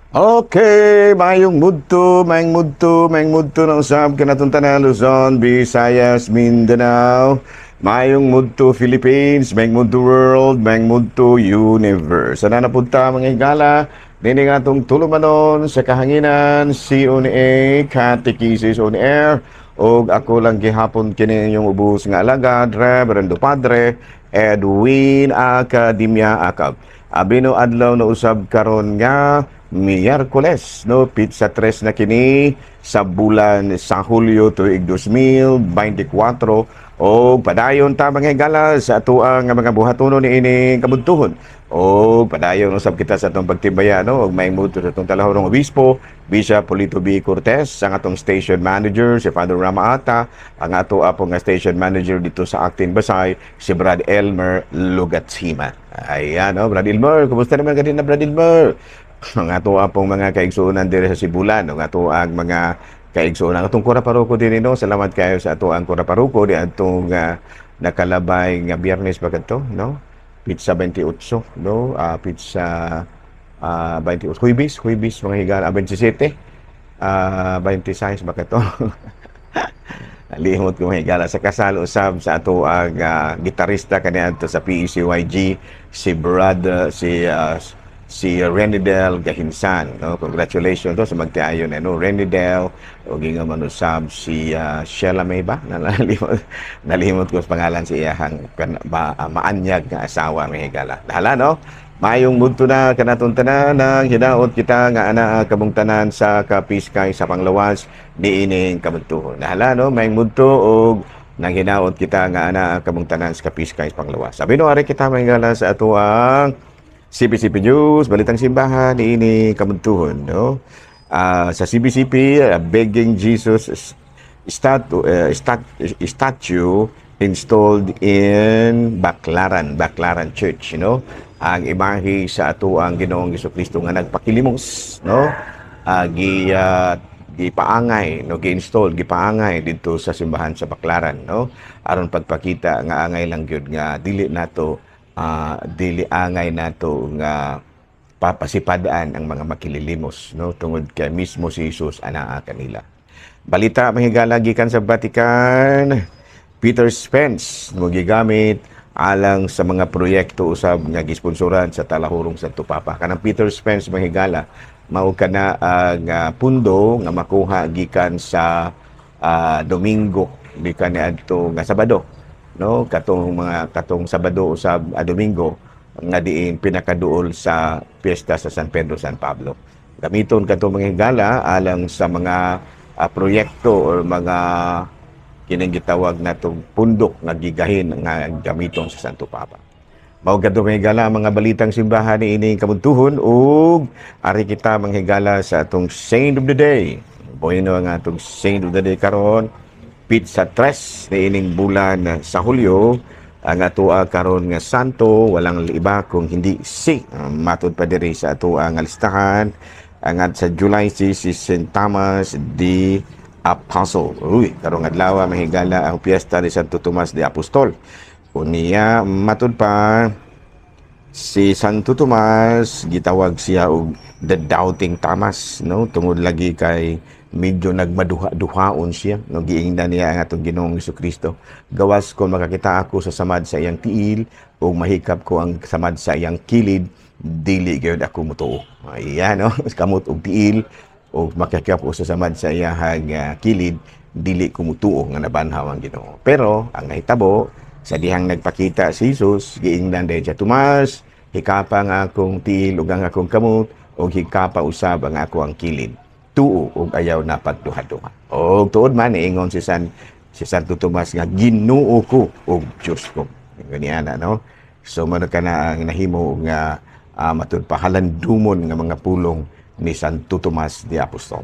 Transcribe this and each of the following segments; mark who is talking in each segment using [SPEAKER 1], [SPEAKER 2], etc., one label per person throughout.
[SPEAKER 1] Okay, mayong mudto na usab kanatong tanan Luzon, Visayas, Mindanao. Mayong mudto Philippines, mayong mudto world, mayong mudto universe. Sana na punta mga higala, nini nga itong tulumanon sa kahanginan, CONA, Catechesis on Air, o ako lang gihapon kini yung ubos nga alagad, Reverendo Padre, Edwin Academia Akab. Abino adlaw na usab karon nga Miyerkules, no? Pizza 3 na kini sa bulan sa Hulyo tuig 2024 o padayon ta mga higala sa ato ang mga buhatono ni ini kabudtuhon o padayon usab kita sa atong pagtibaya no og may muto sa atong talahorong obispo Bishop Polito B. Cortez, ang atong station manager si Father Rama Ata, ang ato apong station manager dito sa Actin Basay si Brad Elmer Lugatsima. Ayan, no, Brad Elmer, kumusta naman kanina Brad Elmer? Ang ato apong mga kaigsuonan dire sa Sibulan, ang ato ang mga kaigsuonan atong Kura Paroko din no. Salamat kayo sa ato ang Kura Paroko di atong nakalabay nga Biyernes ba kadto, no? Pizza 28, no? Pizza 28 Huibis mga higala 27 26 ba kadto. Nalimot ko mga higala sa kasal usab sa ato ang gitarista kaniadto sa PECYG si Brad si Renidel Gahinsan, no? Congratulations to sa magtiayon no Renidel o ginga manusab si Sheila May ba nalimot ko sa pangalan si iyang maanyag nga asawa may higala dahala no mayong mudto na kanatong tanan nang hidaot kita nga ana kabung tanan sa kapiskay sa panglawas niining kabudtuhon dahala no mayong mudto og nang hinaot kita nga ana kabung tanan sa kapiskay sa panglawas sabi no ari kita may higala sa ato ang CBCP News, Balitang Simbahan, ini kabuntuhon, no? Sa CBCP, Begging Jesus statue installed in Baclaran Church, you know? Ang imahe sa ato ang Ginoong Jesucristo nga nagpakilimos, no? Gipaangay, no? Gipaangay dito sa simbahan sa Baclaran, no? Aron pagpakita nga angay lang gyud nga dili nato dili angay nato nga papasipadaan ang mga makililimos no tungod kay mismo si Jesus anaa kanila. Balita mahigala gikan sa Vatican, Peter Spence mo gigamit alang sa mga proyekto usab nga gisponsoran sa talahurong Santo Papa. Kanang Peter Spence mahigala mao kana nga pundo nga makuha gikan sa Domingo gikan niadto nga Sabado, no, katong Sabado usab Domingo nga diin pinakaduol sa piyesta sa San Pedro San Pablo. Gamiton katong mga higala alang sa mga proyekto o mga kining gitawag natong pundok nga gigahin nga gamiton sa Santo Papa. Mao kadto mga higala mga balitang simbahan ni ining kabuntuhon ug ari kita mga higala sa atong Saint of the Day. Bueno ang atong Saint of the Day karon Pizza 3 ni ining bulan sa Hulyo ang ato karon nga santo walang iba kung hindi si matud pa diri sa ato ang listahan ang sa July si St. Thomas the Apostle. Uy, karong adlaw mahigala ang piyesta ni Santo Tomas de Apostol. Unya matud pa si Santo Tomas gitawag siya og the doubting Thomas, no, tungod lagi kay medyo nagmaduha-duhaon siya, no, giingnan niya ang atong Ginoong Jesucristo. Gawas ko makakita ako sa samad sa iyang tiil o mahikap ko ang samad sa iyang kilid, dili gyud ako mutuo. Ayan, no, kamot og tiil o makakita ko sa samad sa iyang kilid, dili ko mutuo nga nabanhaw ang Ginoo. Pero ang nahitabo sa dihang nagpakita si Jesus, giingnan dayta Tomas, hikapa nga akong tiil ug ang akong kamot o hikapa usab ang ako ang kilid. Tuo ug ayaw na pagduha-duha. Og tuod man ingon si Santo Tomas nga Ginoo ko ug Dios ko. Ganiana, no? So mano kana ang nahimo nga matud pahalandumon nga mga pulong ni Santo Tomas de Apostol.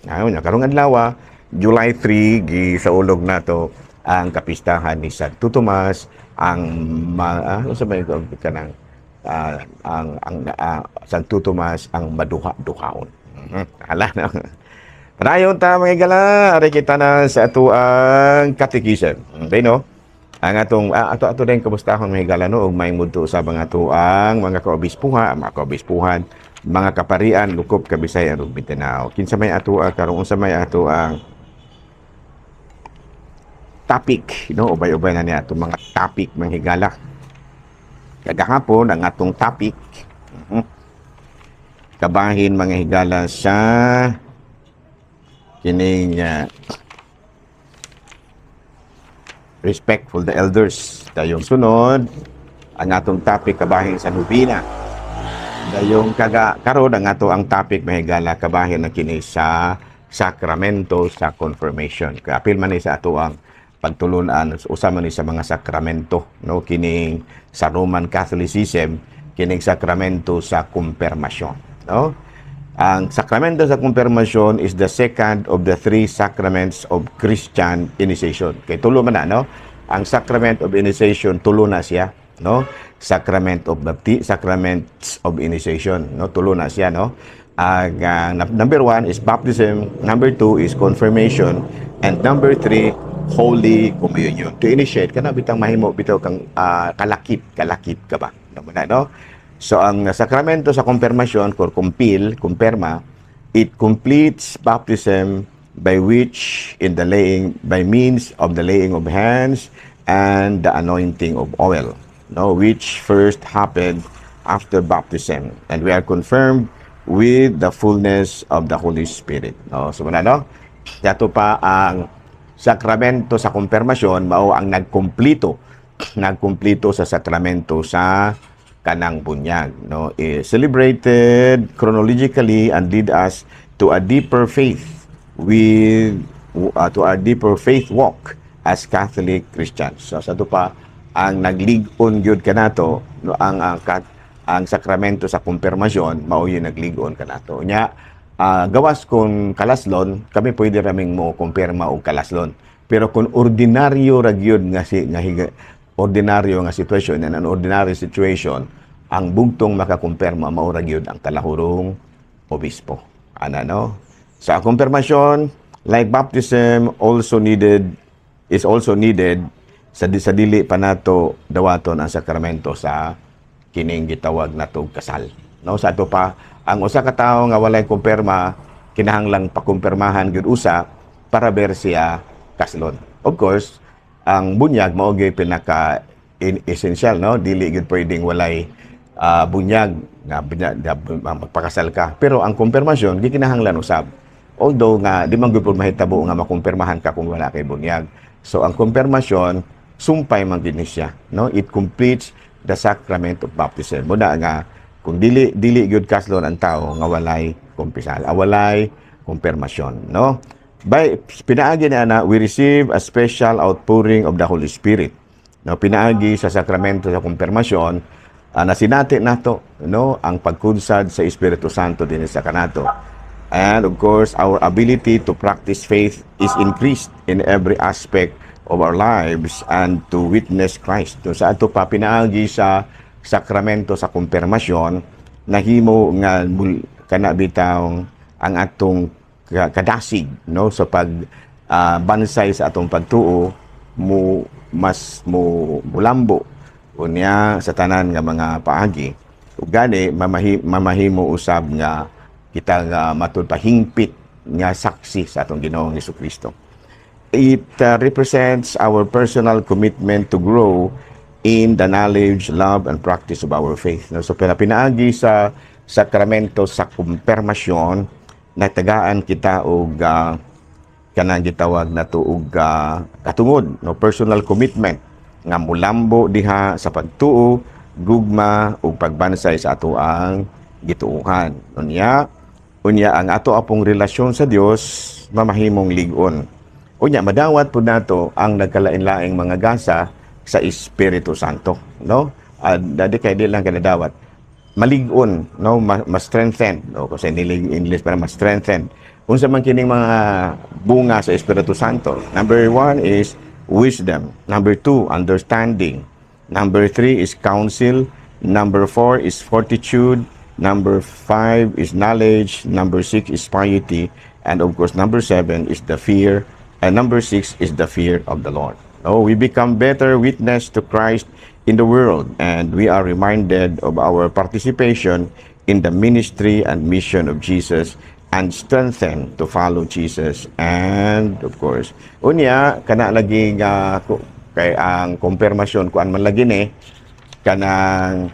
[SPEAKER 1] Ayun, karong adlaw July 3 gisaulog nato ang kapistahan ni Santo Tomas ang sa may kanang Santo Tomas ang maduha-duhaon. Ala na. Padayon ta mga higala, ari kita na sa ato ang catechism. Okay, no? Ang atong ato din kabustahon mga higala no, ug may mudto sa mga ato ang mga kaobispuhan mga kaparian lukop Kabisayan ug Mindanao. Kinsa may ato karon unsa may ato ang topic, no? Ubay-ubay na niya atong mga topic manghigala. Kagahapon ang atong topic kabahin mga higala sa kining respectful the elders. Dayong sunod ang atong topic kabahin sa nobina. Dayong karon ang ato ang topic mahigala kabahin na kini sa sakramento sa confirmation. Kaapil man ni sa ato ang pagtulunan usa man ni sa mga sakramento, no, kining sa Roman Catholicism kining sakramento sa kumpirmasyon, no? Ang sakramento sa kumpirmasyon is the second of the three sacraments of Christian initiation. Kay tulo man na, no? Ang sacrament of initiation tulo na siya, no? Sacraments of initiation, no? Tulo na siya, no? Number 1 is baptism, number 2 is confirmation, and number 3 Holy Communion. To initiate kana bitang mahimo bitaw kang kalakip ka ba, no? So ang sakramento sa kumpirmasyon or kumpirma, it completes baptism by means of the laying of hands and the anointing of oil, no, which first happened after baptism, and we are confirmed with the fullness of the Holy Spirit, no? So no, dato pa ang sakramento sa kumpirmasyon mao ang nagkumpleto sa sakramento sa kanang bunyag, no? Celebrated chronologically and lead us to a deeper faith walk as Catholic Christians. So sa pa ang naglig-on gyud kanato, no, ang sakramento sa kumpirmasyon mao yung naglig-on kanato. Nya gawas kung kalaslon, kami pwede raming mo kumpirma og kalaslon. Pero kung ordinaryo ra gyud ordinaryo nga sitwasyon, and an ordinary situation, ang bugtong makakumpirma mao ra gyud ang talahurong obispo. Ana, no? Sa kumpirmasyon, like baptism is also needed sa dili pa nato dawaton ang sakramento sa kining gitawag nato kasal. No, sa ato pa ang usa ka tawo nga walay kumpirma kinahanglang pakumpirmahan gyud usa para ber siya kaslon. Of course, ang bunyag mao gyud pinaka essential, no? Dili gyud pwedeng walay bunyag nga magpakasal ka. Pero ang kumpirmasyon gikinahanglan usab. Although nga di man gyud pud mahitabo nga makumpirmahan ka kung wala kay bunyag. So ang kumpirmasyon sumpay man gid siya, no? It completes the sacrament of baptism. Muna nga kung dili gyud kaslon ang tao nga walay kumpisal, walay kumpirmasyon, no? By pinaagi na we receive a special outpouring of the Holy Spirit. No, pinaagi sa sakramento sa kumpirmasyon na sinati nato, no, ang pagkunsad sa Espiritu Santo din sa kanato. And of course, our ability to practice faith is increased in every aspect of our lives and to witness Christ. So, sa ato pa pinaagi sa sakramento sa kumpirmasyon nahimo nga kana bitaw ang atong kadasig, no, sa pag bansay sa atong pagtuo mas mulambo unya sa tanan nga mga paagi. Ug gani mamahimo usab nga kita nga matud pahingpit nga saksi sa atong Ginoong Hesukristo. It represents our personal commitment to grow in the knowledge, love, and practice of our faith. No? So, pinaagi sa sakramento sa kumpirmasyon, natagaan kita og kanang gitawag na to og katungod, no? Personal commitment nga mulambo diha sa pagtuo, gugma ug pagbansay sa ato ang gituuhan. Unya ang ato apong relasyon sa Dios mamahimong lig-on. Unya madawat pud nato ang nagkalain-laing mga gasa sa Espiritu Santo, no? Dadi kay di lang kanadawat malig-on, no, ma-strengthen, no, kasi English para ma-strengthen. Unsa man kining mga bunga sa Espiritu Santo? Number 1 is wisdom. Number 2, understanding. Number 3 is counsel. Number 4 is fortitude. Number 5 is knowledge. Number 6 is piety. And of course, number 7 is the fear. And number 6 is the fear of the Lord. No, we become better witness to Christ in the world, and we are reminded of our participation in the ministry and mission of Jesus and strengthened to follow Jesus. And of course, unya kana lagi nga kay ang konfirmasyon kuan man lagi ni kanang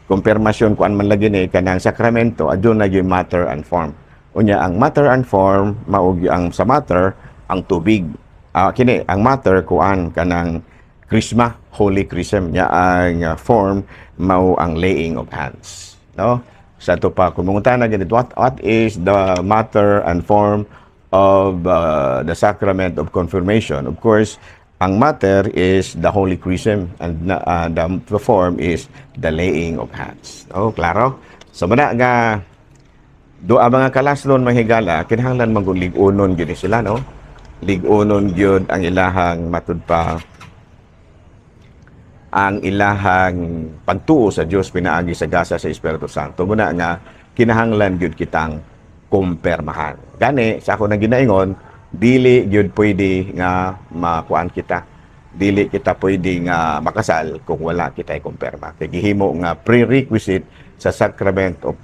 [SPEAKER 1] konfirmasyon kuan man lagi ni kanang sakramento adun lagi matter and form. Unya ang matter and form mao ang sa matter ang tubig. Kini ang matter kuan kanang krisma, holy chrism nya ang form mao ang laying of hands, no? Sa to pa kumungutan na ganito, what is the matter and form of the sacrament of confirmation? Of course, ang matter is the holy chrism and the form is the laying of hands. Oh, klaro? So muna nga doa mga kalaslon mahigala kinahanglan magulig-unon gyud sila, no? Lig-unon gyud ang ilahang matud pa ang ilahang pagtuo sa Dios pinaagi sa gasa sa Espiritu Santo. Muna nga kinahanglan gyud kitang kumpirmahan. Gani sa ako na ginaingon, dili gyud pwede nga makuan kita. Dili kita pwede nga makasal kung wala kita kumpirma. Kay gihimo nga prerequisite sa sacrament of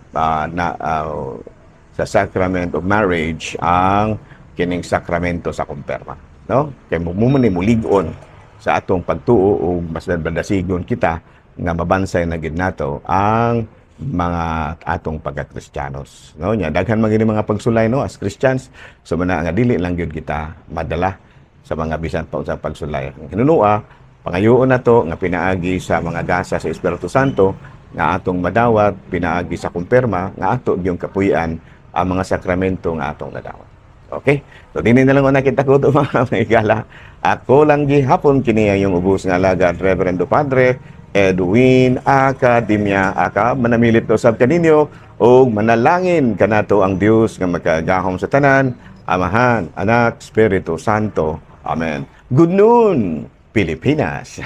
[SPEAKER 1] sa sacrament of marriage ang kining sakramento sa kumpirma, no? Kay mo lig-on sa atong pagtuo o mas dadasigon kita nga mabansay na gid nato ang mga atong pagka-Kristiyanos, no? Nya daghan man gini mga pagsulay, no, as Christians. So mana nga dili lang gyud kita madala sa mga bisan pa sa pagsulay. Ang hinunua pangayoon nato nga pinaagi sa mga gasa sa Espiritu Santo nga atong madawat pinaagi sa kumpirma nga ato gyung kapuy-an ang mga sakramento nga atong nadawat. Okay? So dinhi na lang una kita ko to mga higala. Ako lang gihapon kini yung ubos nga alagad Reverendo Padre Edwin Academia aka manamilit to sab kaninyo og manalangin kanato ang Dios nga magkagahom sa tanan, Amahan, Anak, Espiritu Santo. Amen. Good noon, Pilipinas.